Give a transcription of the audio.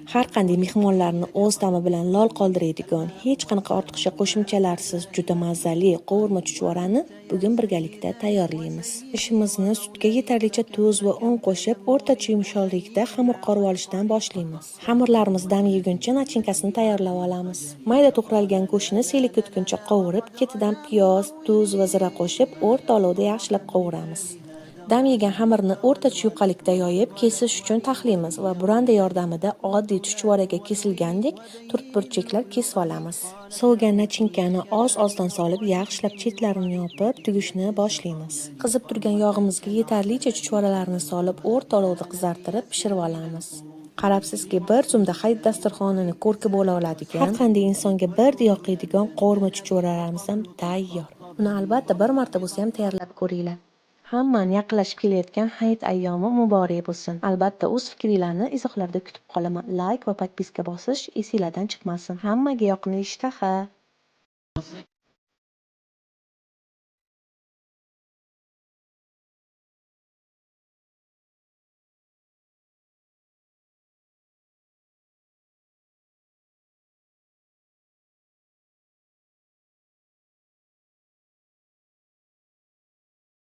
Har qanday mehmonlarni o'z ta'mi bilan lol qoldiradigan, hech qanaqa ortiqcha qo'shimchalarsiz juda mazali qovurma chuchvarani bugun birgalikda tayyorlaymiz. Ishimizni sutga yetarlicha tuz va un qo'shib, o'rtacha yumshoqlikda xamir qorib olishdan boshlaymiz. Xamirlarimiz dam yeguncha nachinkasini tayyorlab olamiz. Mayda to'g'ralgan go'shtni siylik o'tguncha qovurib, ketidan piyoz, tuz va zira qo'shib, o'rta olovda yaxshilab qovuramiz. Dam yegan xamirni o'rtacha yuqalikda yoyib, kesish uchun taxlaymiz va buranda yordamida oddiy chuchvaraga kesilgandek to'rtburchaklar kesib olamiz. Sovigan nachinkani oz-ozdan solib, yaxshilab chetlarini yopib, tugishni boshlaymiz. Qizib turgan yog'imizga yetarlicha chuchvaralarni solib, o'rta olovda qizartirib, pishirib olamiz. Qarabsizki, bir zumda hayit dasturxonini ko'rki bo'la oladigan, har qanday insonga birdek yoqadigan qovurma chuchvaralarimiz ham tayyor. Uni albatta bir marta bo'lsa ham tayyorlab ko'ringlar. Hammani yaqinlashib kelayotgan hayit ayyomi muborak bo'lsin. Albatta o'z fikringlarni izohlarda kutib qolaman. Like va podpiska bosish esingizdan chiqmasin. Hammaga yoqimli ishtaha.